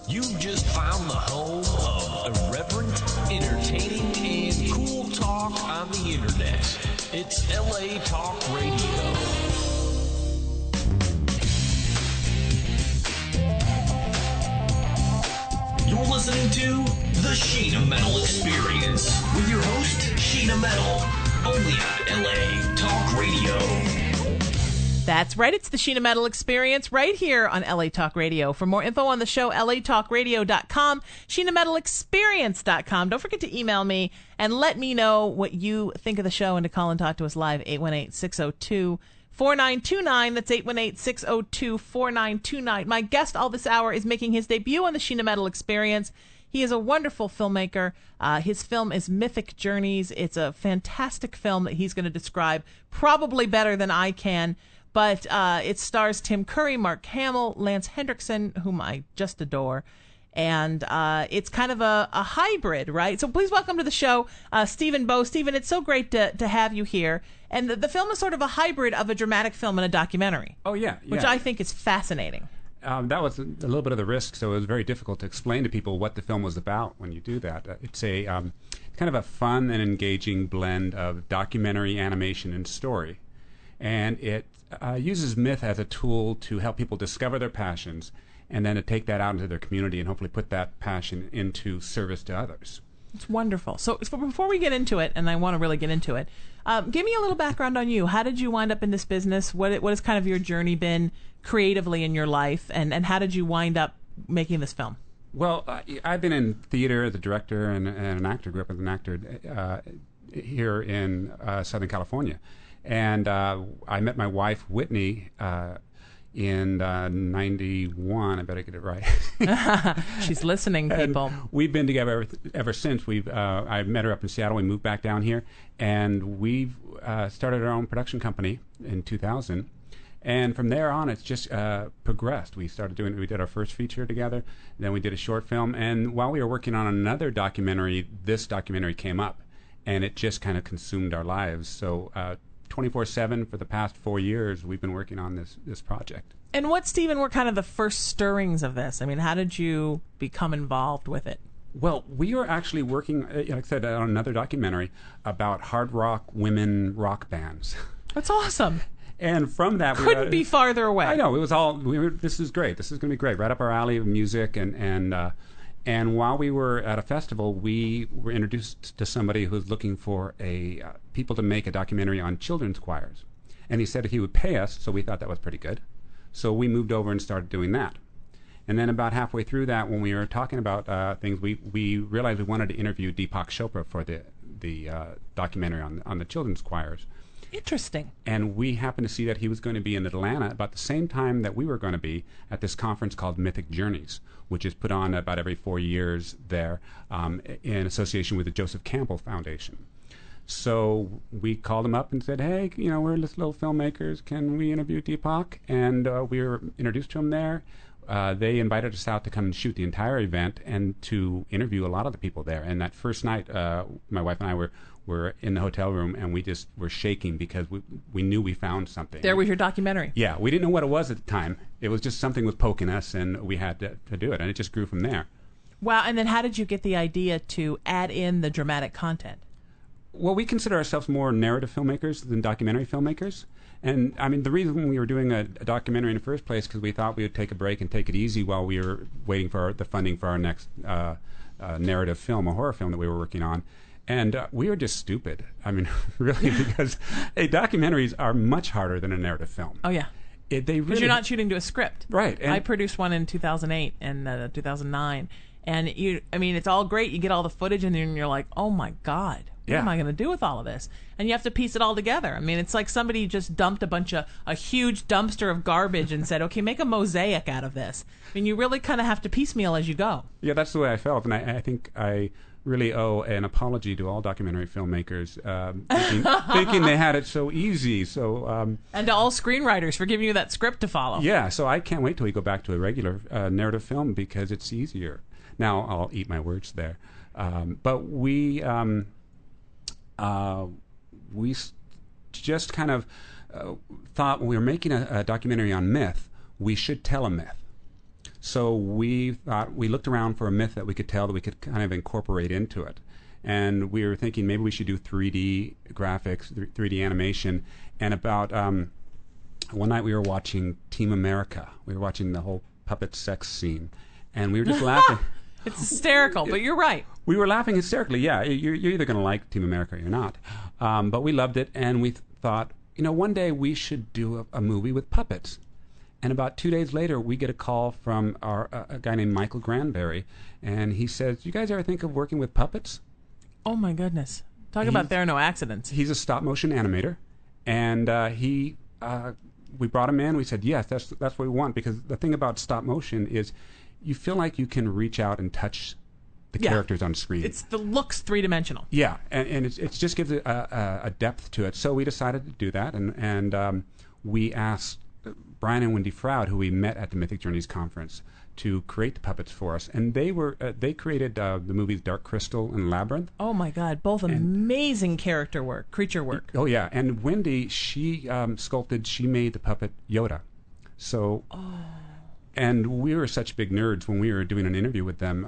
You've just found the home of irreverent, entertaining, and cool talk on the internet. It's LA Talk Radio. You're listening to The Sheena Metal Experience with your host, Sheena Metal, only on LA Talk Radio. That's right. It's the Sheena Metal Experience right here on LA Talk Radio. For more info on the show, latalkradio.com, SheenaMetalExperience.com. Don't forget to email me and let me know what you think of the show and to call and talk to us live, 818-602-4929. That's 818-602-4929. My guest all this hour is making his debut on the Sheena Metal Experience. He is a wonderful filmmaker. His film is Mythic Journeys. It's a fantastic film that he's going to describe probably better than I can. But it stars Tim Curry, Mark Hamill, Lance Hendrickson, whom I just adore. And it's kind of a hybrid, right? So please welcome to the show, Stephen Bowe. Stephen, it's so great to have you here. And the film is sort of a hybrid of a dramatic film and a documentary. Oh, yeah. Which I think is fascinating. That was a little bit of the risk, so it was very difficult to explain to people what the film was about when you do that. It's a kind of a fun and engaging blend of documentary, animation, and story. And it uses myth as a tool to help people discover their passions and then to take that out into their community and hopefully put that passion into service to others. It's wonderful. So before we get into it, and I want to really get into it, give me a little background on you. How did you wind up in this business? What has kind of your journey been creatively in your life, and how did you wind up making this film? Well, I've been in theater as a director and an actor. Grew up as an actor here in Southern California. And I met my wife, Whitney, in 91. I better get it right. She's listening, people. And we've been together ever since. I met her up in Seattle. We moved back down here. And we've started our own production company in 2000. And from there on, it's just progressed. We did our first feature together. Then we did a short film. And while we were working on another documentary, this documentary came up. And it just kind of consumed our lives. So 24/7 for the past 4 years, we've been working on this project. And Stephen, were kind of the first stirrings of this? I mean, how did you become involved with it? Well, we are actually working, like I said, on another documentary about hard rock women rock bands. That's awesome. And from that, couldn't be farther away. I know, it was all. This is great. This is going to be great. Right up our alley of music, and while we were at a festival, we were introduced to somebody who was looking for people to make a documentary on children's choirs. And he said he would pay us, so we thought that was pretty good. So we moved over and started doing that. And then about halfway through that, when we were talking about things, we realized we wanted to interview Deepak Chopra for the documentary on the children's choirs. Interesting. And we happened to see that he was going to be in Atlanta about the same time that we were going to be at this conference called Mythic Journeys, which is put on about every 4 years there in association with the Joseph Campbell Foundation. So we called him up and said, hey, we're just little filmmakers. Can we interview Deepak? And we were introduced to him there. They invited us out to come and shoot the entire event and to interview a lot of the people there. And that first night, my wife and I were in the hotel room, and we just were shaking because we knew we found something. There was your documentary. Yeah, we didn't know what it was at the time. It was just something was poking us, and we had to do it, and it just grew from there. Wow, and then how did you get the idea to add in the dramatic content? Well, we consider ourselves more narrative filmmakers than documentary filmmakers. And, I mean, the reason we were doing a documentary in the first place because we thought we would take a break and take it easy while we were waiting for the funding for our next narrative film, a horror film that we were working on. And we were just stupid. I mean, really, because documentaries are much harder than a narrative film. Oh, yeah. Because you're not shooting to a script. Right. I produced one in 2008 and 2009. And, it's all great. You get all the footage, and then you're like, oh, my God. What am I going to do with all of this? And you have to piece it all together. I mean, it's like somebody just dumped a huge dumpster of garbage and said, okay, make a mosaic out of this. I mean, you really kind of have to piecemeal as you go. Yeah, that's the way I felt. And I think I really owe an apology to all documentary filmmakers thinking they had it so easy. And to all screenwriters for giving you that script to follow. Yeah, so I can't wait till we go back to a regular narrative film because it's easier. Now, I'll eat my words there. But we just kind of thought when we were making a documentary on myth, we should tell a myth. So we thought, we looked around for a myth that we could tell that we could kind of incorporate into it. And we were thinking maybe we should do 3D graphics, 3D animation. And about one night we were watching Team America. We were watching the whole puppet sex scene. And we were just laughing. It's hysterical, but you're right. We were laughing hysterically. Yeah, you're either going to like Team America or you're not. But we loved it, and we thought, one day we should do a movie with puppets. And about 2 days later, we get a call from a guy named Michael Granberry, and he says, "You guys ever think of working with puppets?" Oh my goodness! Talk about there are no accidents. He's a stop motion animator, and we brought him in. We said, "Yes, that's what we want," because the thing about stop motion is, you feel like you can reach out and touch the characters on screen. It's the looks three-dimensional. Yeah, and it just gives it a depth to it. So we decided to do that, and we asked Brian and Wendy Froud, who we met at the Mythic Journeys conference, to create the puppets for us. And they created the movies Dark Crystal and Labyrinth. Oh my God, both amazing creature work. Oh yeah, and Wendy, she made the puppet Yoda. So... And we were such big nerds when we were doing an interview with them,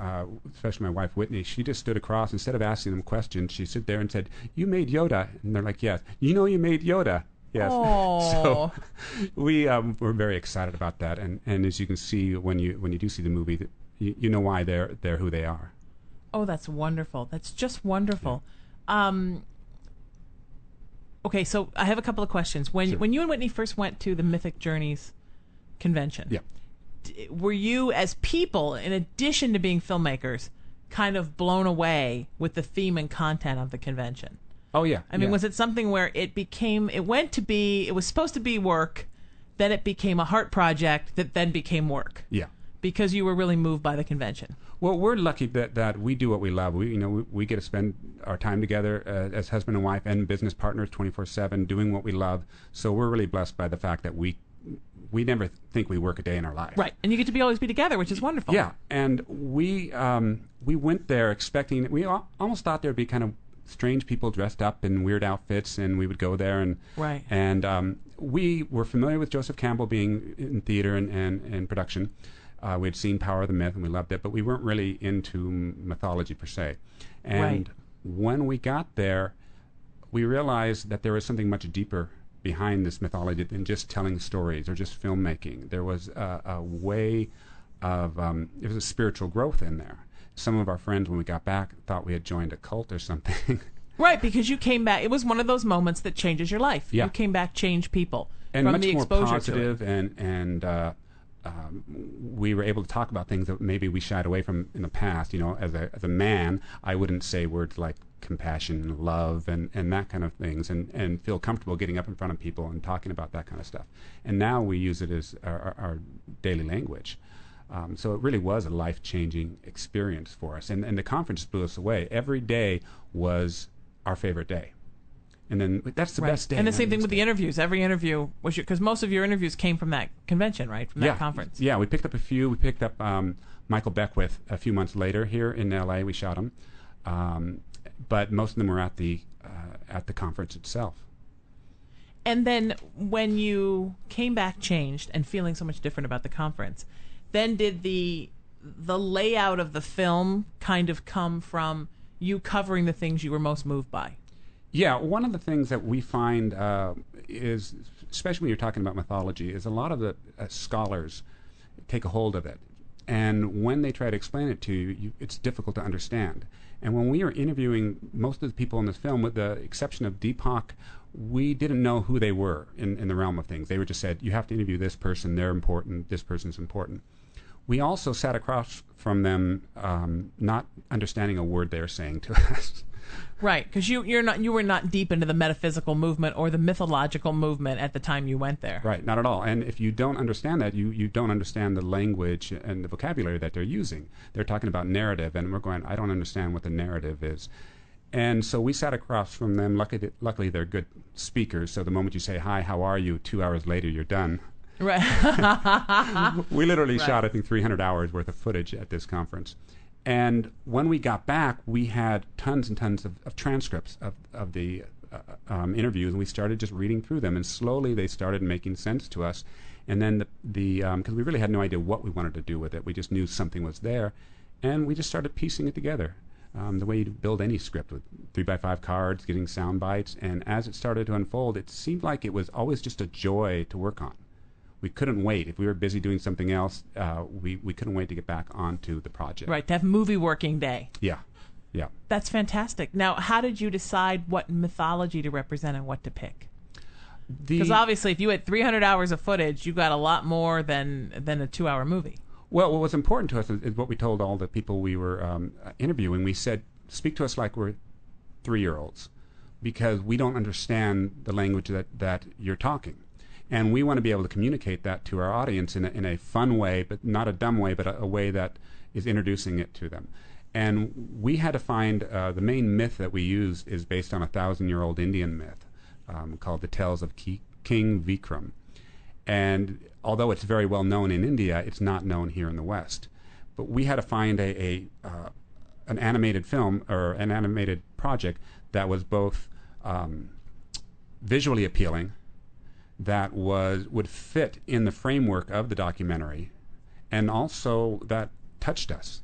especially my wife Whitney. She just stood across, instead of asking them questions, she stood there and said, "You made Yoda?" And they're like, "Yes." "You know you made Yoda?" "Yes." Oh. So we were very excited about that. And as you can see when you do see the movie, you know why they're who they are. Oh, that's wonderful. That's just wonderful. Yeah. Okay, so I have a couple of questions. When you and Whitney first went to the Mythic Journeys convention, yeah, were you, as people, in addition to being filmmakers, kind of blown away with the theme and content of the convention? Oh yeah. I mean, was it something where it was supposed to be work, then it became a heart project that then became work? Yeah. Because you were really moved by the convention. Well, we're lucky that we do what we love. We get to spend our time together as husband and wife and business partners 24/7 doing what we love. So we're really blessed by the fact that we never think we work a day in our life. Right, and you get to always be together, which is wonderful. Yeah, and we went there expecting, we almost thought there'd be kind of strange people dressed up in weird outfits, and we would go there and right. And we were familiar with Joseph Campbell being in theater and production. We had seen Power of the Myth and we loved it, but we weren't really into mythology per se. And when we got there, we realized that there was something much deeper behind this mythology than just telling stories or just filmmaking. There was a way of, there was a spiritual growth in there. Some of our friends, when we got back, thought we had joined a cult or something. Right, because you came back. It was one of those moments that changes your life. Yeah. You came back changed people. And from much the more exposure positive, to it. and we were able to talk about things that maybe we shied away from in the past. As a man, I wouldn't say words like compassion, love, and that kind of things, and feel comfortable getting up in front of people and talking about that kind of stuff. And now we use it as our daily language. So it really was a life-changing experience for us. And the conference blew us away. Every day was our favorite day. And then that's the best day. And the same thing with the interviews. Every interview was because most of your interviews came from that convention, right? From that conference. Yeah, we picked up a few. We picked up Michael Beckwith a few months later here in L.A. We shot him. But most of them were at the conference itself. And then when you came back changed and feeling so much different about the conference, then did the layout of the film kind of come from you covering the things you were most moved by? Yeah, one of the things that we find is, especially when you're talking about mythology, is a lot of the scholars take a hold of it. And when they try to explain it to you, it's difficult to understand. And when we were interviewing most of the people in this film, with the exception of Deepak, we didn't know who they were in the realm of things. They were just said, you have to interview this person, they're important, this person's important. We also sat across from them not understanding a word they were saying to us. Right, because you were not deep into the metaphysical movement or the mythological movement at the time you went there. Right, not at all. And if you don't understand that, you don't understand the language and the vocabulary that they're using. They're talking about narrative, and we're going, I don't understand what the narrative is. And so we sat across from them. Luckily, they're good speakers, so the moment you say, hi, how are you, 2 hours later, you're done. Right. We literally shot, I think, 300 hours worth of footage at this conference. And when we got back, we had tons and tons of transcripts of the interviews, and we started just reading through them. And slowly they started making sense to us. And then because we really had no idea what we wanted to do with it, we just knew something was there, and we just started piecing it together. The way you build any script with 3x5 cards, getting sound bites, and as it started to unfold, it seemed like it was always just a joy to work on. We couldn't wait. If we were busy doing something else, we couldn't wait to get back onto the project. Right, to have movie working day. Yeah. That's fantastic. Now, how did you decide what mythology to represent and what to pick? Because obviously, if you had 300 hours of footage, you got a lot more than a 2-hour movie. Well, what was important to us is what we told all the people we were interviewing. We said, speak to us like we're 3-year-olds, because we don't understand the language that you're talking. And we want to be able to communicate that to our audience in a fun way, but not a dumb way, but a way that is introducing it to them. And we had to find the main myth that we use is based on a 1,000-year-old Indian myth called the Tales of King Vikram. And although it's very well known in India, it's not known here in the West. But we had to find an animated film or an animated project that was both visually appealing, that would fit in the framework of the documentary, and also that touched us,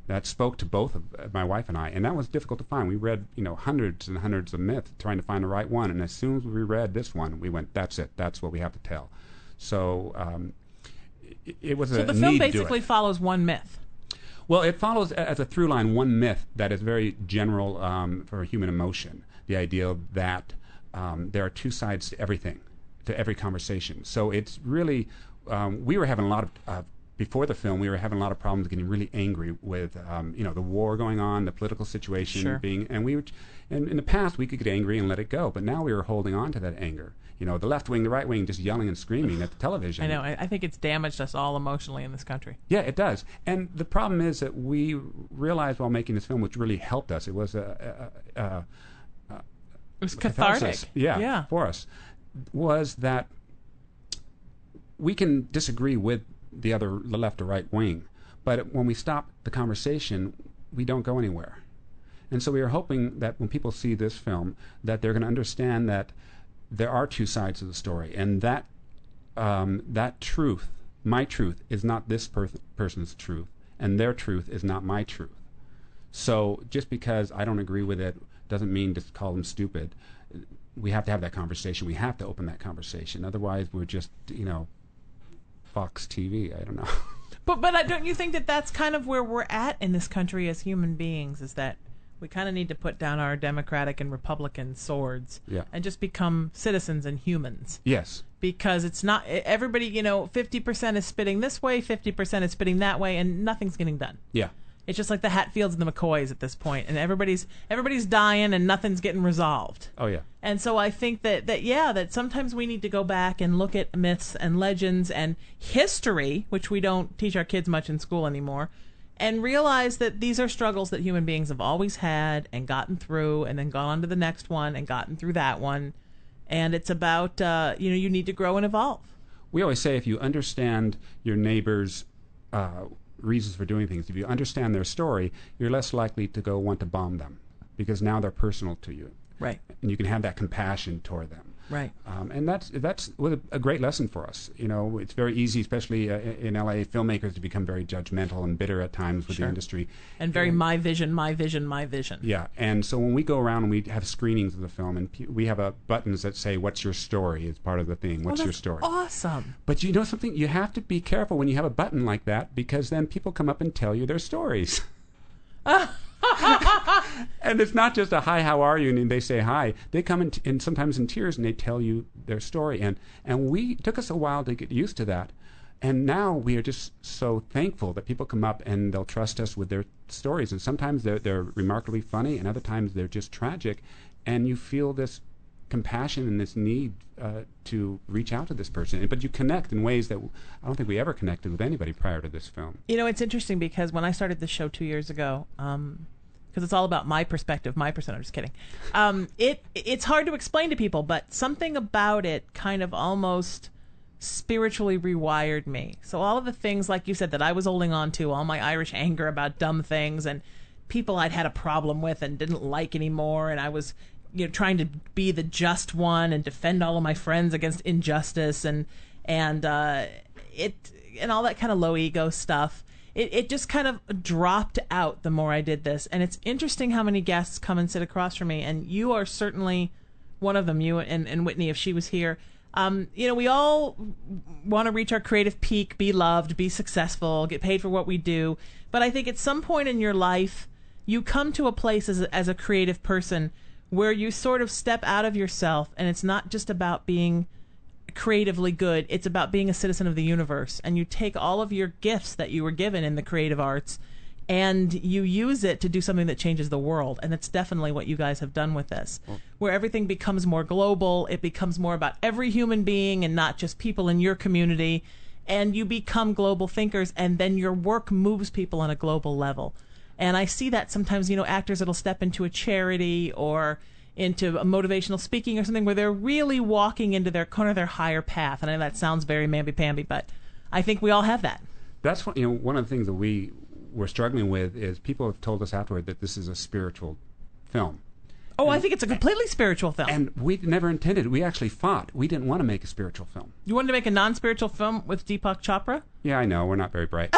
that spoke to both of my wife and I. And that was difficult to find. We read hundreds and hundreds of myths trying to find the right one, and as soon as we read this one, we went, that's it, that's what we have to tell. So it was a need to do it. So the film basically follows one myth. Well, it follows as a through line one myth that is very general for human emotion, the idea that there are two sides to everything, to every conversation. So it's really, we were having a lot of, before the film, we were having a lot of problems getting really angry with, the war going on, the political situation Sure. being, and in the past we could get angry and let it go, but now we were holding on to that anger. The left wing, the right wing, just yelling and screaming at the television. I know. I think it's damaged us all emotionally in this country. Yeah, it does. And the problem is that we realized while making this film, which really helped us, it was It was cathartic. Yeah, for us, was that we can disagree with the left or right wing, but when we stop the conversation, we don't go anywhere. And so we are hoping that when people see this film, that they're going to understand that there are two sides of the story, and that that truth, my truth, is not this person's truth, and their truth is not my truth. So just because I don't agree with it doesn't mean to call them stupid. We have to have that conversation. We have to open that conversation. Otherwise, we're just, Fox TV. I don't know. But don't you think that that's kind of where we're at in this country as human beings, is that we kind of need to put down our Democratic and Republican swords and just become citizens and humans? Yes. Because it's not, everybody, 50% is spitting this way, 50% is spitting that way, and nothing's getting done. Yeah. It's just like the Hatfields and the McCoys at this point, and everybody's dying and nothing's getting resolved. Oh, yeah. And so I think that sometimes we need to go back and look at myths and legends and history, which we don't teach our kids much in school anymore, and realize that these are struggles that human beings have always had and gotten through, and then gone on to the next one and gotten through that one. And it's about, you need to grow and evolve. We always say if you understand your neighbor's reasons for doing things, if you understand their story, you're less likely to go want to bomb them, because now they're personal to you. Right. And you can have that compassion toward them. Right. And that's a great lesson for us. It's very easy, especially in LA, filmmakers to become very judgmental and bitter at times with the industry. And very my vision, my vision, my vision. Yeah. And so when we go around and we have screenings of the film, and we have buttons that say, "What's your story?" is part of the thing. What's your story? Awesome. But you know something? You have to be careful when you have a button like that, because then people come up and tell you their stories. And it's not just a "hi, how are you?" and they say hi. They come in sometimes in tears and they tell you their story. And we took us a while to get used to that. And now we are just so thankful that people come up and they'll trust us with their stories. And sometimes they're remarkably funny, and other times they're just tragic. And you feel this compassion and this need to reach out to this person. But you connect in ways that I don't think we ever connected with anybody prior to this film. It's interesting because when I started this show 2 years ago, because it's all about my perspective, my percent. I'm just kidding. It's hard to explain to people, but something about it kind of almost spiritually rewired me. So all of the things, like you said, that I was holding on to, all my Irish anger about dumb things and people I'd had a problem with and didn't like anymore, and I was trying to be the just one and defend all of my friends against injustice, and and and all that kind of low ego stuff. It just kind of dropped out the more I did this. And it's interesting how many guests come and sit across from me. And you are certainly one of them, you and Whitney, if she was here. We all want to reach our creative peak, be loved, be successful, get paid for what we do. But I think at some point in your life, you come to a place as a creative person where you sort of step out of yourself. And it's not just about being creatively good, it's about being a citizen of the universe, and you take all of your gifts that you were given in the creative arts and you use it to do something that changes the world. And that's definitely what you guys have done with this, where everything becomes more global. It becomes more about every human being and not just people in your community, and you become global thinkers, and then your work moves people on a global level. And I see that sometimes, actors that'll step into a charity or into a motivational speaking or something where they're really walking into their higher path. And I know that sounds very mamby-pamby, but I think we all have that. That's one of the things that we were struggling with is people have told us afterward that this is a spiritual film. Oh, I think it's a completely spiritual film. And we never intended. We actually fought. We didn't want to make a spiritual film. You wanted to make a non-spiritual film with Deepak Chopra? Yeah, I know. We're not very bright.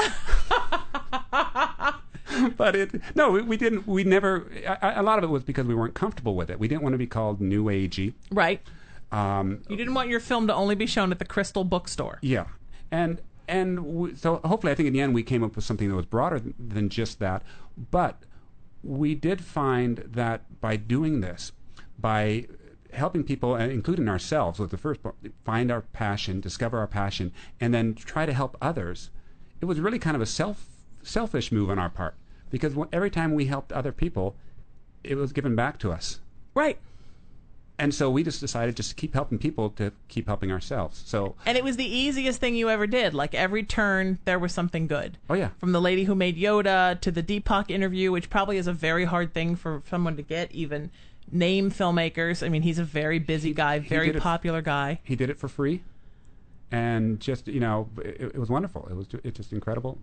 But we didn't. We never. A lot of it was because we weren't comfortable with it. We didn't want to be called New Agey. Right. You didn't want your film to only be shown at the Crystal Bookstore. Yeah, so hopefully, I think in the end we came up with something that was broader than just that. But we did find that by doing this, by helping people, including ourselves, with the first book, find our passion, discover our passion, and then try to help others, it was really kind of a selfish move on our part. Because every time we helped other people, it was given back to us. Right. And so we just decided just to keep helping people to keep helping ourselves. And it was the easiest thing you ever did. Like every turn, there was something good. Oh, yeah. From the lady who made Yoda to the Deepak interview, which probably is a very hard thing for someone to get, even name filmmakers. I mean, he's a very busy guy, very popular guy. He did it for free. And just, it was wonderful. It's just incredible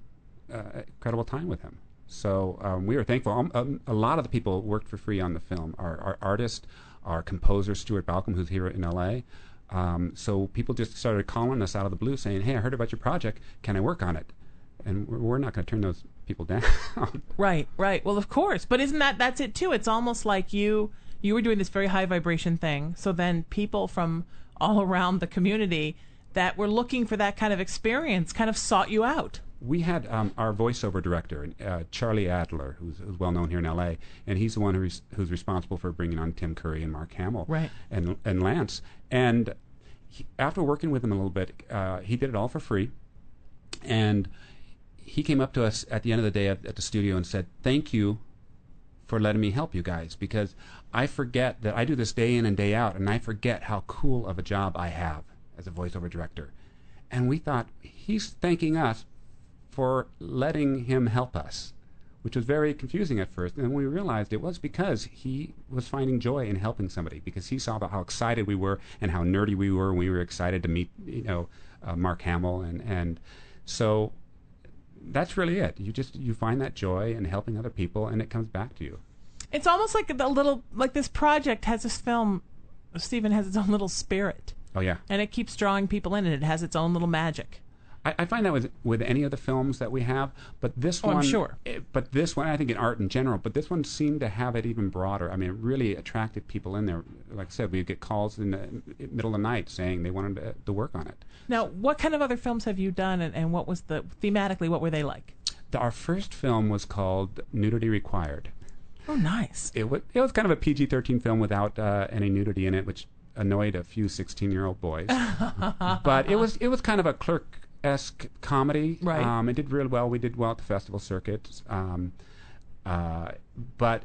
time with him. So we were thankful. A lot of the people worked for free on the film. Our artist, our composer, Stuart Balcom, who's here in L.A. So people just started calling us out of the blue saying, hey, I heard about your project. Can I work on it? And we're not going to turn those people down. Right. Well, of course. But that's it, too. It's almost like you were doing this very high vibration thing. So then people from all around the community that were looking for that kind of experience kind of sought you out. We had our voiceover director, Charlie Adler, who's well known here in L.A., and he's the one who's responsible for bringing on Tim Curry and Mark Hamill, right, and Lance. And after working with him a little bit, he did it all for free. And he came up to us at the end of the day at the studio and said, "Thank you for letting me help you guys, because I forget that I do this day in and day out, and I forget how cool of a job I have as a voiceover director." And we thought, he's thanking us for letting him help us, which was very confusing at first. And we realized it was because he was finding joy in helping somebody, because he saw how excited we were and how nerdy we were when we were excited to meet, Mark Hamill, and so that's really it. You find that joy in helping other people, and it comes back to you. It's almost like this project has this film, Stephen, has its own little spirit. Oh yeah, and it keeps drawing people in, and it has its own little magic. I find that with any of the films that we have, but this one, I'm sure. But this one, I think in art in general, but this one seemed to have it even broader. I mean, it really attracted people in there. Like I said, we'd get calls in the middle of the night saying they wanted to work on it. Now, what kind of other films have you done, and what was thematically, what were they like? Our first film was called Nudity Required. Oh, nice. It was kind of a PG-13 film without any nudity in it, which annoyed a few 16-year-old boys. But it was kind of a Clerk-esque comedy. Right. It did really well. We did well at the festival circuit. But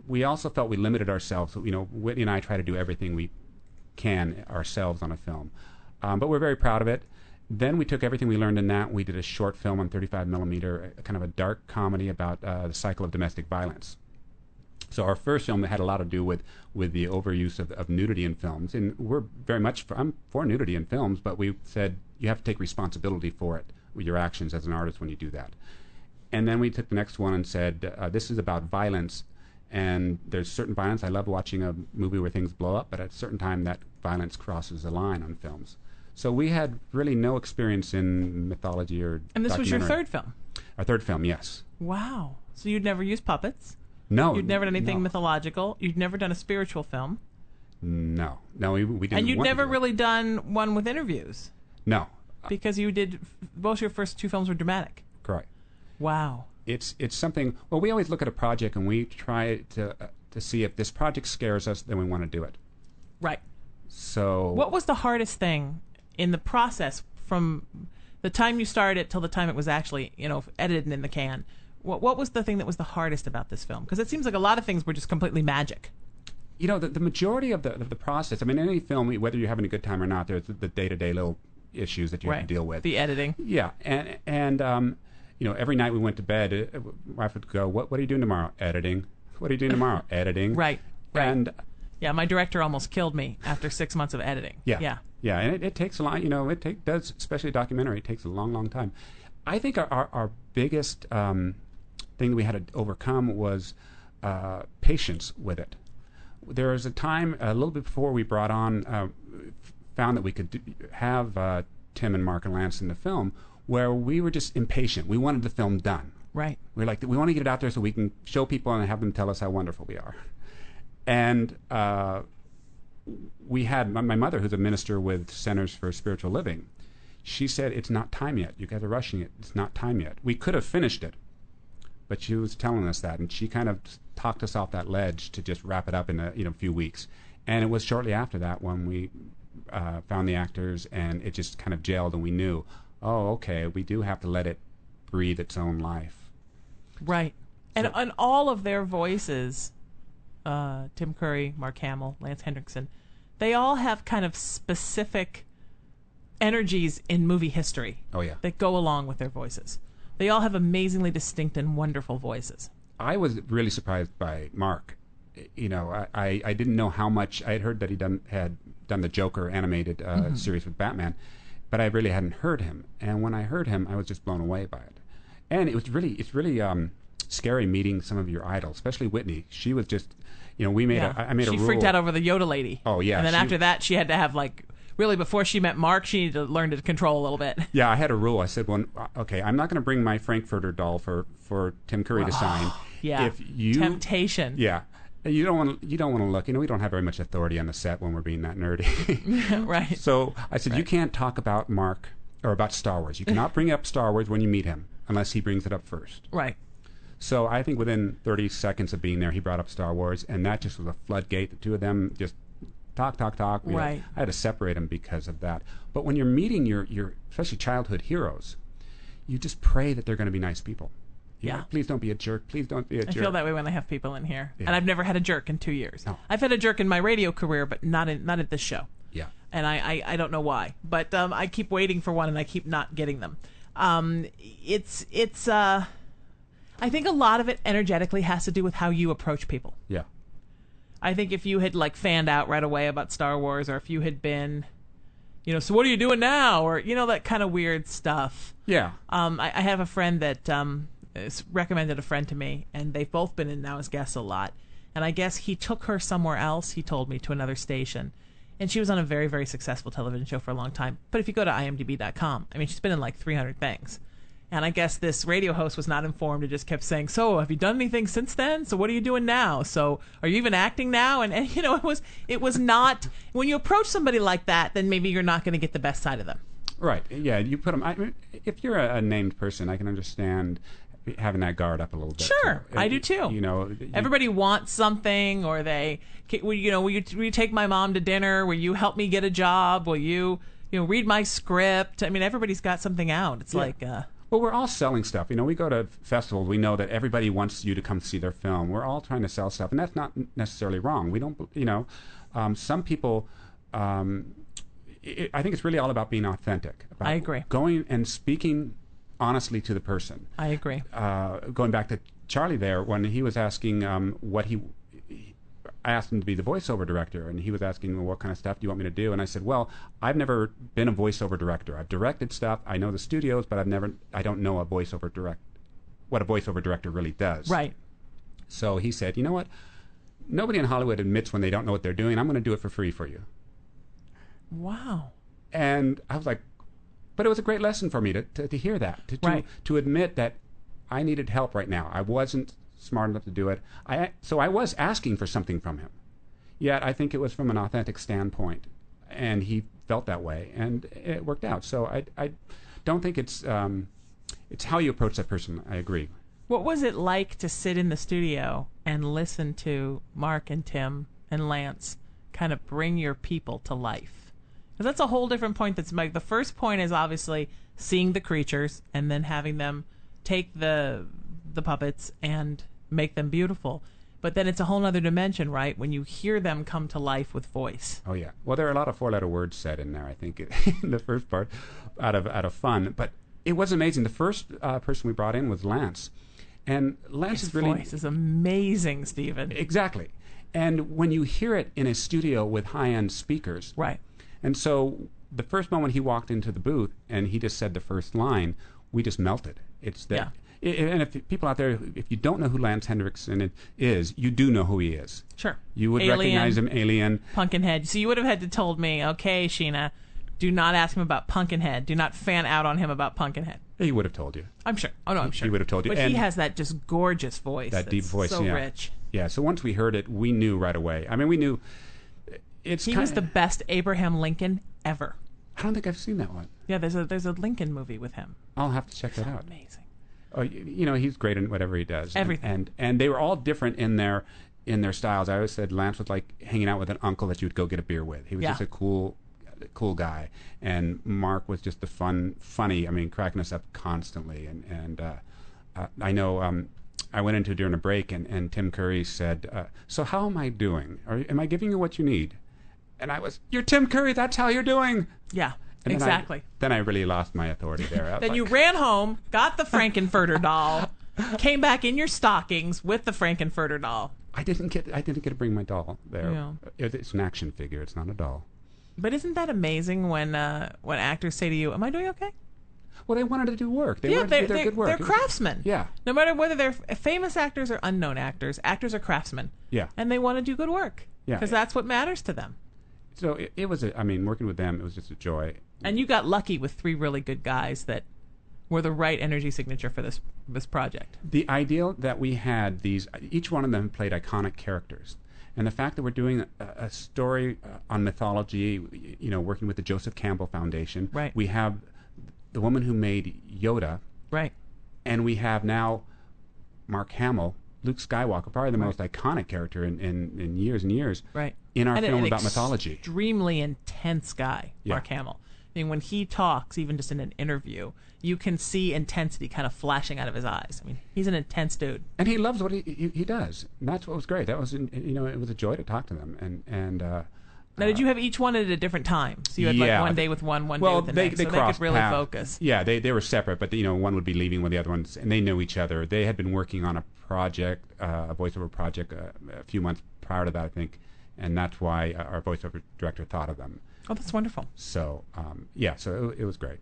we also felt we limited ourselves. Whitney and I try to do everything we can ourselves on a film. But we're very proud of it. Then we took everything we learned in that. We did a short film on 35 millimeter, kind of a dark comedy about the cycle of domestic violence. So our first film had a lot to do with the overuse of nudity in films, and we're very much I'm for nudity in films, but we said you have to take responsibility for it with your actions as an artist when you do that. And then we took the next one and said this is about violence, and there's certain violence. I love watching a movie where things blow up, but at a certain time that violence crosses the line on films. So we had really no experience in mythology or And this was your documentary. third film? Our third film, yes. Wow. So you'd never used puppets? No. You'd never done anything no. mythological? You'd never done a spiritual film? No. No, we didn't And you'd want to never do it. really done one with interviews? No. Because you did, both your first two films were dramatic. Correct. Wow. It's something, well, we always look at a project and we try to see if this project scares us, then we want to do it. Right. So... What was the hardest thing in the process from the time you started it till the time it was actually, edited and in the can? What was the thing that was the hardest about this film? Because it seems like a lot of things were just completely magic. The majority of the process, I mean, any film, whether you're having a good time or not, there's the day-to-day little issues that you have to deal with. The editing. Yeah, and every night we went to bed, my wife would go, what are you doing tomorrow? Editing. What are you doing tomorrow? Editing. Right. And yeah, my director almost killed me after 6 months of editing. Yeah, and it takes a lot. Does, especially a documentary, it takes a long, long time. I think our biggest thing that we had to overcome was patience with it. There was a time a little bit before we brought on, found that we could have Tim and Mark and Lance in the film, where we were just impatient. We wanted the film done. Right. We want to get it out there so we can show people and have them tell us how wonderful we are. And we had my mother, who's a minister with Centers for Spiritual Living. She said, "It's not time yet. You guys are rushing it. It's not time yet." We could have finished it, but she was telling us that, and she kind of talked us off that ledge to just wrap it up in a few weeks. And it was shortly after that when we found the actors, and it just kind of gelled, and we knew, oh, okay, we do have to let it breathe its own life. Right. And all of their voices, Tim Curry, Mark Hamill, Lance Hendrickson, they all have kind of specific energies in movie history that go along with their voices. They all have amazingly distinct and wonderful voices. I was really surprised by Mark. I didn't know how much. I had heard that he had done the Joker animated series with Batman, but I really hadn't heard him. And when I heard him, I was just blown away by it. And it's really scary meeting some of your idols, especially Whitney. She was just, we made I made a rule. She freaked out over the Yoda lady. Oh yeah. And then after that, she had to have really before she met Mark, she needed to learn to control a little bit. Yeah, I had a rule. I said, well, okay, I'm not going to bring my Frankfurter doll for Tim Curry to sign. Yeah. If you Temptation. Yeah. You don't want to look. We don't have very much authority on the set when we're being that nerdy. Right. So I said, you can't talk about Mark or about Star Wars. You cannot bring up Star Wars when you meet him unless he brings it up first. Right. So I think within 30 seconds of being there, he brought up Star Wars, and that just was a floodgate. The two of them just talk. Right. I had to separate them because of that. But when you're meeting your especially childhood heroes, you just pray that they're going to be nice people. Please don't be a jerk. Please don't be a jerk. I feel that way when I have people in here. Yeah. And I've never had a jerk in 2 years. No. I've had a jerk in my radio career, but not at this show. Yeah. And I don't know why. But I keep waiting for one, and I keep not getting them. I think a lot of it energetically has to do with how you approach people. Yeah. I think if you had fanned out right away about Star Wars, or if you had been, so what are you doing now? Or, that kind of weird stuff. Yeah. I have a friend that recommended a friend to me, and they've both been in now as guests a lot. And I guess he took her somewhere else, he told me, to another station. And she was on a very, very successful television show for a long time. But if you go to imdb.com, she's been in 300 things. And I guess this radio host was not informed and just kept saying, so have you done anything since then? So what are you doing now? So are you even acting now? And it was not, when you approach somebody like that, then maybe you're not going to get the best side of them. Right. Yeah. You put them, if you're a named person, I can understand having that guard up a little bit. Sure. I do too. Everybody wants something, or will you take my mom to dinner? Will you help me get a job? Will you, read my script? Everybody's got something out. It's well, we're all selling stuff. We go to festivals. We know that everybody wants you to come see their film. We're all trying to sell stuff, and that's not necessarily wrong. We don't, some people, I think it's really all about being authentic. About I agree. Going and speaking honestly to the person. I agree. Going back to Charlie there, when he was asking I asked him to be the voiceover director, and he was asking, well, what kind of stuff do you want me to do? And I said, well, I've never been a voiceover director. I've directed stuff. I know the studios, but I don't know what a voiceover director really does. Right. So he said, you know what? Nobody in Hollywood admits when they don't know what they're doing. I'm going to do it for free for you. Wow. And I was like, but it was a great lesson for me to hear that, to admit that I needed help right now. I wasn't smart enough to do it. So I was asking for something from him. Yet I think it was from an authentic standpoint, and he felt that way, and it worked out. So I don't think it's how you approach that person. I agree. What was it like to sit in the studio and listen to Mark and Tim and Lance kind of bring your people to life? Because that's a whole different point. That's the first point is obviously seeing the creatures and then having them take the puppets and make them beautiful. But then it's a whole other dimension, right? When you hear them come to life with voice. Oh yeah. Well, there are a lot of 4-letter words said in there, I think, in the first part, out of fun. But it was amazing. The first person we brought in was Lance, and Lance His is really voice is amazing, Stephen. Exactly. And when you hear it in a studio with high-end speakers, Right. And so the first moment he walked into the booth and he just said the first line, we just melted. It's that. Yeah. And if people out there, if you don't know who Lance Henriksen is, you do know who he is. Sure. You would Alien, recognize him, Alien. Pumpkinhead. So you would have had to told me, okay, Sheena, do not ask him about Pumpkinhead. Do not fan out on him about Pumpkinhead. He would have told you. I'm sure. Oh, no, I'm sure. He would have told you. But And he has that just gorgeous voice. that deep voice, so yeah. rich. Yeah, so once we heard it, we knew right away. I mean, we knew He was the best Abraham Lincoln ever. I don't think I've seen that one. Yeah, there's a Lincoln movie with him. I'll have to check that out. Amazing. Oh, you know, he's great in whatever he does. Everything. And they were all different in their styles. I always said Lance was like hanging out with an uncle that you'd go get a beer with. He was just a cool guy. And Mark was just the funny, I mean, cracking us up constantly. And I know I went into during a break and Tim Curry said, so how am I doing? Am I giving you what you need? And I was, you're Tim Curry, that's how you're doing. Yeah, And exactly. Then I really lost my authority there. Then you ran home, got the Frankenfurter doll, came back in your stockings with the Frankenfurter doll. I didn't get to bring my doll there. Yeah. It's an action figure. It's not a doll. But isn't that amazing when actors say to you, "Am I doing okay?" Well, they wanted to do work. They wanted to do their good work. They're craftsmen. Yeah. No matter whether they're famous actors or unknown actors are craftsmen. Yeah. And they want to do good work. Yeah. Because that's what matters to them. So it was, working with them, it was just a joy. And you got lucky with 3 really good guys that were the right energy signature for this project. The ideal that we had, each one of them played iconic characters. And the fact that we're doing a story on mythology, working with the Joseph Campbell Foundation. Right. We have the woman who made Yoda. Right. And we have now Mark Hamill, Luke Skywalker, probably the most iconic character in years and years. Right. In our and film an about mythology. Extremely intense guy, Mark Hamill. I mean, when he talks, even just in an interview, you can see intensity kind of flashing out of his eyes. I mean, he's an intense dude. And he loves what he does. And that's what was great. That was, it was a joy to talk to them. And now, did you have each one at a different time? So you had like one day with one day with the next, so they could really focus. Yeah, they were separate, but one would be leaving with the other ones, and they knew each other. They had been working on a project, a voiceover project, a few months prior to that, I think, and that's why our voiceover director thought of them. Oh, that's wonderful. So, so it was great.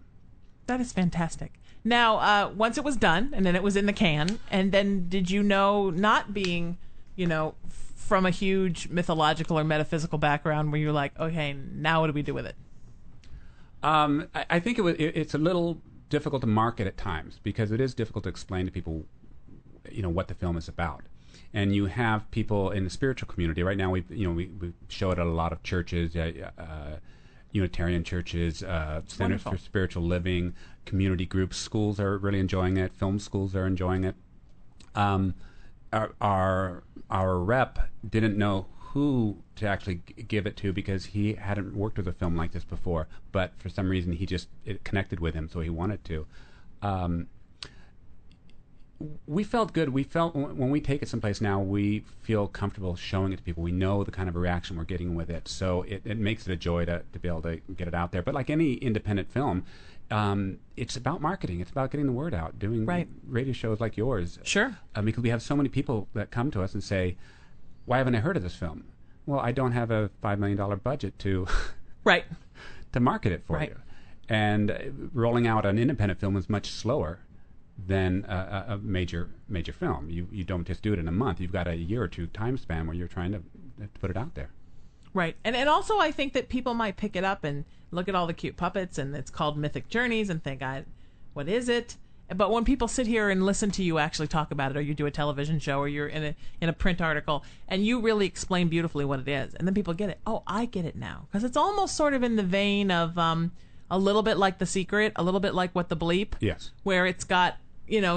That is fantastic. Now, once it was done, and then it was in the can, and then did you know, not being, from a huge mythological or metaphysical background, where you're like, okay, now what do we do with it? I think it's a little difficult to market at times, because it is difficult to explain to people, what the film is about. And you have people in the spiritual community right now. We show it at a lot of churches, Unitarian churches, centers for spiritual living, community groups. Schools are really enjoying it. Film schools are enjoying it. Our rep didn't know who to actually give it to, because he hadn't worked with a film like this before. But for some reason, it connected with him, so he wanted to. We felt good. We felt when we take it someplace now, we feel comfortable showing it to people. We know the kind of reaction we're getting with it, so it makes it a joy to be able to get it out there. But like any independent film, it's about marketing. It's about getting the word out, doing radio shows like yours. Sure. Because we have so many people that come to us and say, "Why haven't I heard of this film?" Well, I don't have a $5 million budget to to market it for you. And rolling out an independent film is much slower than a major film. You don't just do it in a month. You've got a year or two time span where you're trying to put it out there. Right. And also I think that people might pick it up and look at all the cute puppets, and it's called Mythic Journeys, and think, what is it? But when people sit here and listen to you actually talk about it, or you do a television show, or you're in a print article, and you really explain beautifully what it is, and then people get it. Oh, I get it now. Because it's almost sort of in the vein of a little bit like The Secret, a little bit like What the Bleep. Yes. Where it's got,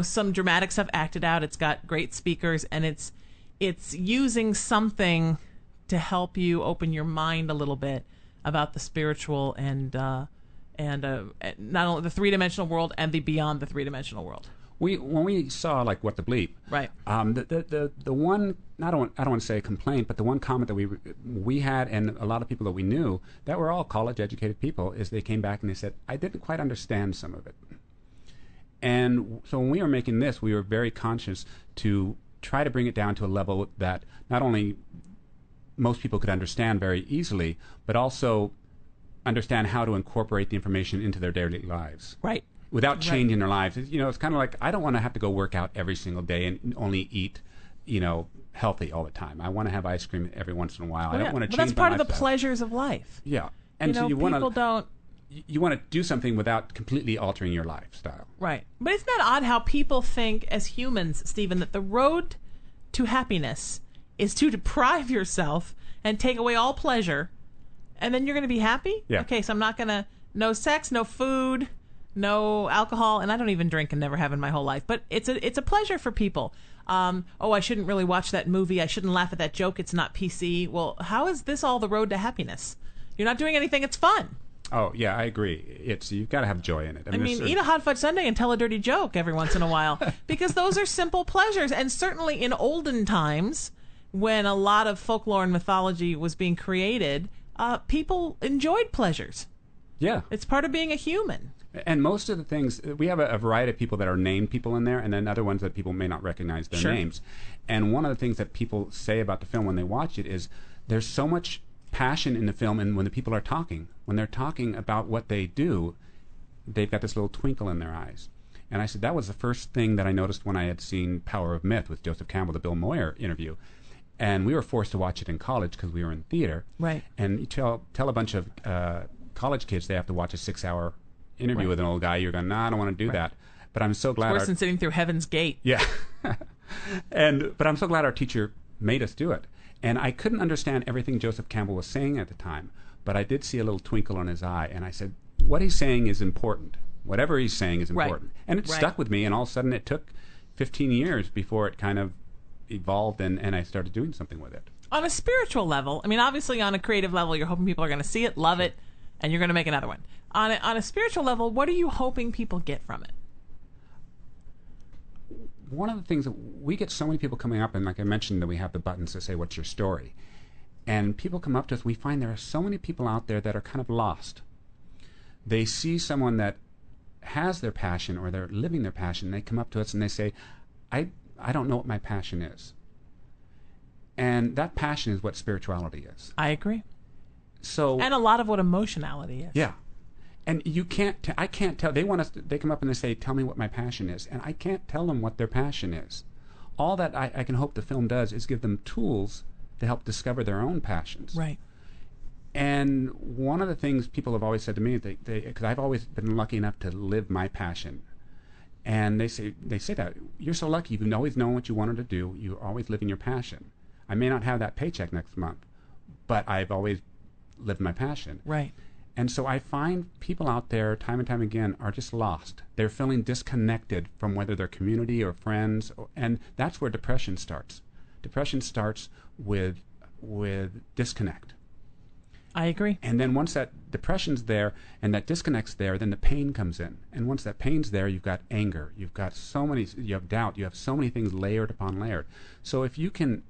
some dramatic stuff acted out. It's got great speakers, and it's using something to help you open your mind a little bit about the spiritual and not only the three-dimensional world and the beyond the three-dimensional world. When we saw like What the Bleep, right? The one, I don't want to say a complaint, but the one comment that we had, and a lot of people that we knew that were all college-educated people, is they came back and they said, I didn't quite understand some of it. And so when we were making this, we were very conscious to try to bring it down to a level that not only most people could understand very easily, but also understand how to incorporate the information into their daily lives. Right. Without changing their lives. It's kind of like, I don't want to have to go work out every single day and only eat, healthy all the time. I want to have ice cream every once in a while. I don't want to change my that's part of the lifestyle. pleasures of life. Yeah. And so you want to do something without completely altering your lifestyle. Right. But isn't that odd how people think as humans, Stephen, that the road to happiness is to deprive yourself and take away all pleasure, and then you're going to be happy? Yeah. Okay, so I'm not going to, no sex, no food, no alcohol, and I don't even drink and never have in my whole life. But it's a pleasure for people. I shouldn't really watch that movie. I shouldn't laugh at that joke. It's not PC. Well, how is this all the road to happiness? You're not doing anything. It's fun. Oh, yeah, I agree. You've got to have joy in it. I mean, eat a hot fudge sundae and tell a dirty joke every once in a while, because those are simple pleasures. And certainly in olden times, when a lot of folklore and mythology was being created, people enjoyed pleasures. Yeah. It's part of being a human. And most of the things, we have a variety of people that are named people in there, and then other ones that people may not recognize their names. And one of the things that people say about the film when they watch it is there's so much passion in the film, and when the people are talking, when they're talking about what they do, they've got this little twinkle in their eyes. And I said that was the first thing that I noticed when I had seen Power of Myth with Joseph Campbell, the Bill Moyer interview. And we were forced to watch it in college because we were in theater. Right. And you tell a bunch of college kids they have to watch a 6-hour interview with an old guy. You're going, I don't want to do that. But I'm so glad. It's worse than sitting through Heaven's Gate. Yeah. But I'm so glad our teacher made us do it. And I couldn't understand everything Joseph Campbell was saying at the time, but I did see a little twinkle in his eye, and I said, what he's saying is important. Whatever he's saying is important. Right. And it stuck with me, and all of a sudden it took 15 years before it kind of evolved, and I started doing something with it. On a spiritual level, I mean, obviously on a creative level, you're hoping people are going to see it, love it, and you're going to make another one. On a spiritual level, what are you hoping people get from it? One of the things that we get so many people coming up, and like I mentioned, that we have the buttons that say, what's your story? And people come up to us, we find there are so many people out there that are kind of lost. They see someone that has their passion, or they're living their passion, and they come up to us and they say, I don't know what my passion is. And that passion is what spirituality is. I agree. And a lot of what emotionality is. Yeah. And you can't, I can't tell, they come up and they say, tell me what my passion is. And I can't tell them what their passion is. All that I can hope the film does is give them tools to help discover their own passions. Right. And one of the things people have always said to me, because I've always been lucky enough to live my passion. And they say that, you're so lucky, you've always known what you wanted to do, you're always living your passion. I may not have that paycheck next month, but I've always lived my passion. Right. And so I find people out there, time and time again, are just lost. They're feeling disconnected from whether they're community or friends, and that's where depression starts. Depression starts with disconnect. I agree. And then once that depression's there and that disconnect's there, then the pain comes in. And once that pain's there, you've got anger, you have doubt, you have so many things layered upon layered. So if you can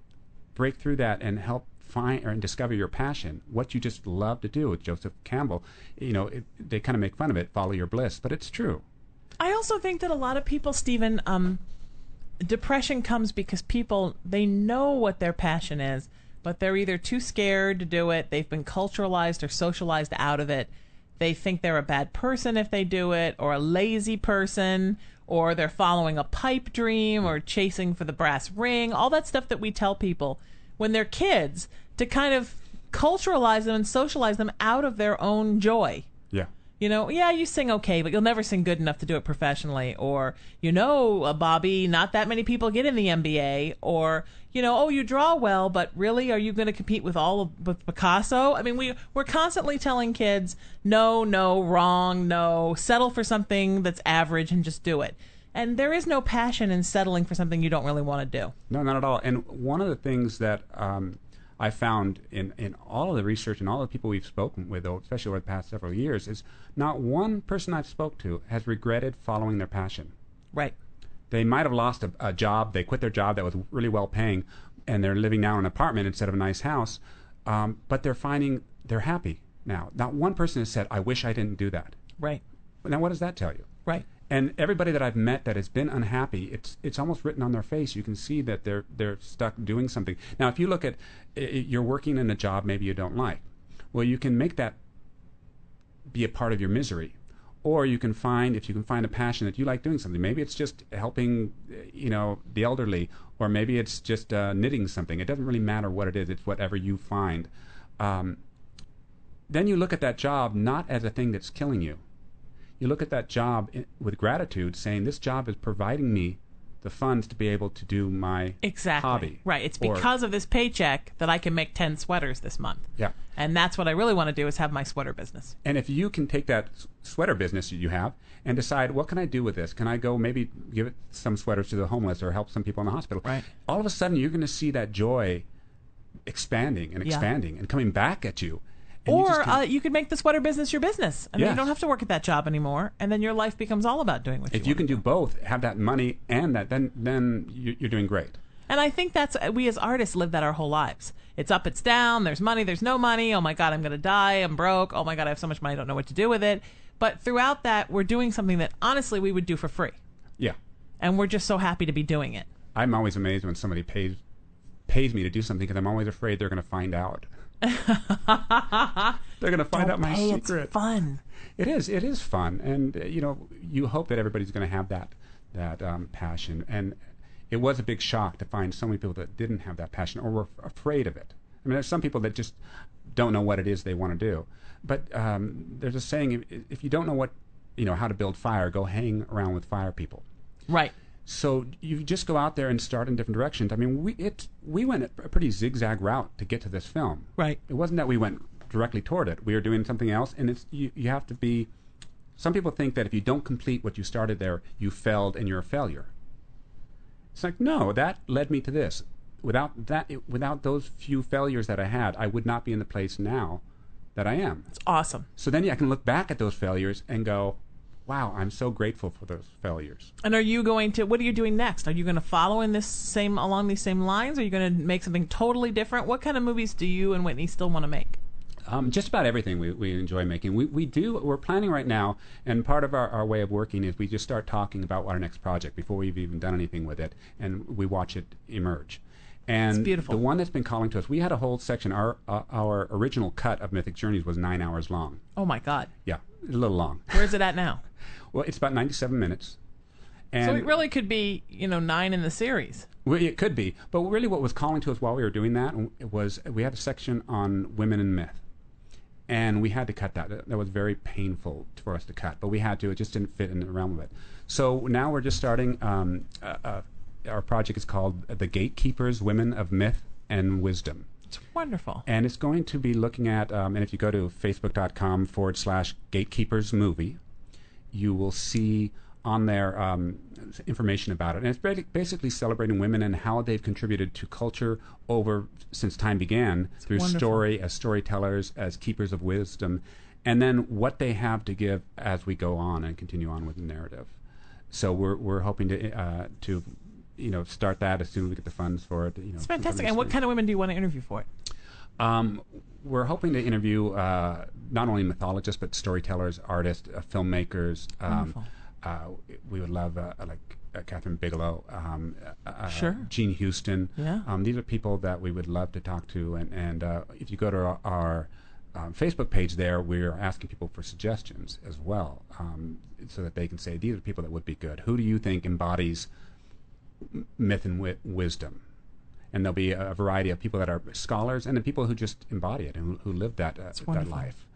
break through that and help find and discover your passion, what you just love to do with Joseph Campbell, they kind of make fun of it, follow your bliss, but it's true. I also think that a lot of people, Stephen, depression comes because people, they know what their passion is, but they're either too scared to do it, they've been culturalized or socialized out of it, they think they're a bad person if they do it, or a lazy person, or they're following a pipe dream, or chasing for the brass ring, all that stuff that we tell people when they're kids to kind of culturalize them and socialize them out of their own joy. Yeah. Yeah, you sing okay, but you'll never sing good enough to do it professionally. Or, Bobby, not that many people get in the NBA. Or, oh, you draw well, but really, are you going to compete with with Picasso? I mean, we're constantly telling kids, no, wrong, no, settle for something that's average and just do it. And there is no passion in settling for something you don't really want to do. No, not at all. And one of the things that I found in all of the research and all the people we've spoken with, especially over the past several years, is not one person I've spoke to has regretted following their passion. Right. They might have lost a job. They quit their job that was really well paying, and they're living now in an apartment instead of a nice house. But they're finding they're happy now. Not one person has said, I wish I didn't do that. Right. Now, what does that tell you? Right. And everybody that I've met that has been unhappy, it's almost written on their face. You can see that they're stuck doing something. Now, if you look at you're working in a job maybe you don't like, well, you can make that be a part of your misery, or you can find a passion that you like doing something. Maybe it's just helping, the elderly, or maybe it's just knitting something. It doesn't really matter what it is. It's whatever you find. Then you look at that job not as a thing that's killing you. You look at that job with gratitude, saying, this job is providing me the funds to be able to do my hobby. Right. It's because of this paycheck that I can make 10 sweaters this month. Yeah. And that's what I really want to do, is have my sweater business. And if you can take that sweater business that you have and decide, what can I do with this? Can I go maybe give it some sweaters to the homeless or help some people in the hospital? Right. All of a sudden, you're going to see that joy expanding and coming back at you. Or you could make the sweater business your business. I mean, Yes. you don't have to work at that job anymore, and then your life becomes all about doing what you want. If you can do both, have that money and that, then you're doing great. And I think we as artists live that our whole lives. It's up, it's down, there's money, there's no money, oh my God, I'm going to die, I'm broke, oh my God, I have so much money, I don't know what to do with it. But throughout that, we're doing something that honestly we would do for free. Yeah. And we're just so happy to be doing it. I'm always amazed when somebody pays me to do something, because I'm always afraid they're going to find out. They're going to find out my secret. It's fun. It is fun, and you hope that everybody's going to have that passion. And it was a big shock to find so many people that didn't have that passion or were afraid of it. I mean, there's some people that just don't know what it is they want to do. But there's a saying: if you don't know how to build fire, go hang around with fire people. Right. So you just go out there and start in different directions. I mean, we went a pretty zigzag route to get to this film. Right. It wasn't that we went directly toward it. We were doing something else, and you have to be. Some people think that if you don't complete what you started there, you failed and you're a failure. It's like, no, that led me to this. Without those few failures that I had, I would not be in the place now that I am. It's awesome. So then I can look back at those failures and go, wow, I'm so grateful for those failures. And what are you doing next? Are you going to follow along these same lines? Are you going to make something totally different? What kind of movies do you and Whitney still want to make? Just about everything we enjoy making. We're planning right now, and part of our way of working is we just start talking about our next project before we've even done anything with it, and we watch it emerge. And it's beautiful. The one that's been calling to us, we had a whole section, our original cut of Mythic Journeys was 9 hours long. Oh my God. Yeah, a little long. Where's it at now? Well, it's about 97 minutes. And so it really could be, 9 in the series. Well, it could be. But really what was calling to us while we were doing that was we had a section on women and myth. And we had to cut that. That was very painful for us to cut. But we had to. It just didn't fit in the realm of it. So now we're just starting. Our project is called The Gatekeepers, Women of Myth and Wisdom. It's wonderful. And it's going to be looking at, and if you go to facebook.com/gatekeepers movie, you will see on there information about it. And it's basically celebrating women and how they've contributed to culture since time began through wonderful. Story, as storytellers, as keepers of wisdom, and then what they have to give as we go on and continue on with the narrative. So we're hoping to start that as soon as we get the funds for it. It's fantastic. And what kind of women do you want to interview for it? We're hoping to interview not only mythologists but storytellers, artists, filmmakers. We would love Catherine Bigelow, sure. Gene Houston. Yeah. These are people that we would love to talk to. And if you go to our Facebook page there, we're asking people for suggestions as well, so that they can say, these are people that would be good. Who do you think embodies myth and wisdom? and there'll be a variety of people that are scholars and then people who just embody it and who live that life.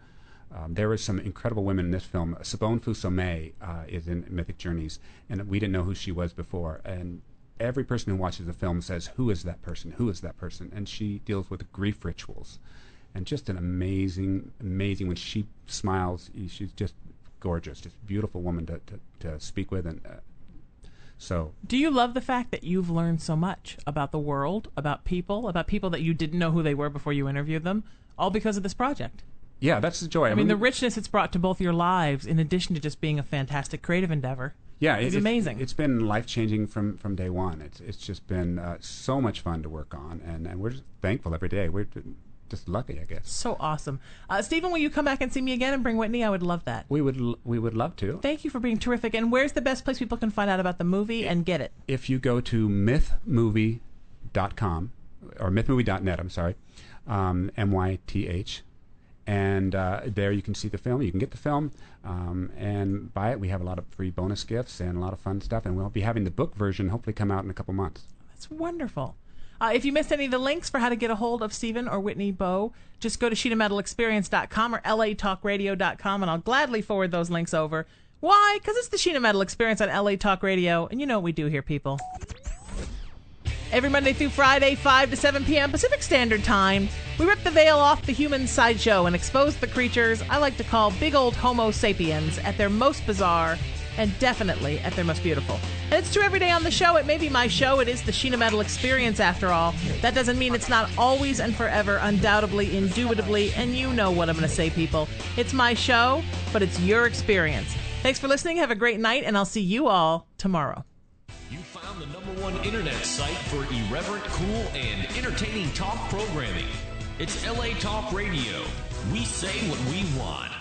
There were some incredible women in this film. Simone Fusome is in Mythic Journeys, and we didn't know who she was before. And every person who watches the film says, "Who is that person? Who is that person?" And she deals with grief rituals, and just an amazing. When she smiles, she's just gorgeous, just beautiful woman to speak with, and so. Do you love the fact that you've learned so much about the world, about people that you didn't know who they were before you interviewed them, all because of this project? Yeah, that's the joy. I mean, the richness it's brought to both your lives, in addition to just being a fantastic creative endeavor. Yeah, it's amazing. It's been life-changing from day one. It's just been so much fun to work on, and we're just thankful every day. We're just lucky, I guess. So awesome. Stephen, will you come back and see me again and bring Whitney? I would love that. We would love to. Thank you for being terrific. And where's the best place people can find out about the movie and get it? If you go to mythmovie.com, or mythmovie.net, I'm sorry, MYTH, and there you can see the film. You can get the film and buy it. We have a lot of free bonus gifts and a lot of fun stuff, and we'll be having the book version hopefully come out in a couple months. That's wonderful. If you missed any of the links for how to get a hold of Stephen or Whitney Bowe, just go to SheenaMetalExperience.com or LATalkRadio.com, and I'll gladly forward those links over. Why? Because it's the Sheena Metal Experience on LA Talk Radio, and you know what we do here, people. Every Monday through Friday, 5 to 7 p.m. Pacific Standard Time, we rip the veil off the human sideshow and expose the creatures I like to call big old Homo sapiens at their most bizarre and definitely at their most beautiful. And it's true every day on the show. It may be my show. It is the Sheena Metal Experience, after all. That doesn't mean it's not always and forever, undoubtedly, indubitably, and you know what I'm going to say, people. It's my show, but it's your experience. Thanks for listening. Have a great night, and I'll see you all tomorrow. You found the #1 internet site for irreverent, cool, and entertaining talk programming. It's LA Talk Radio. We say what we want.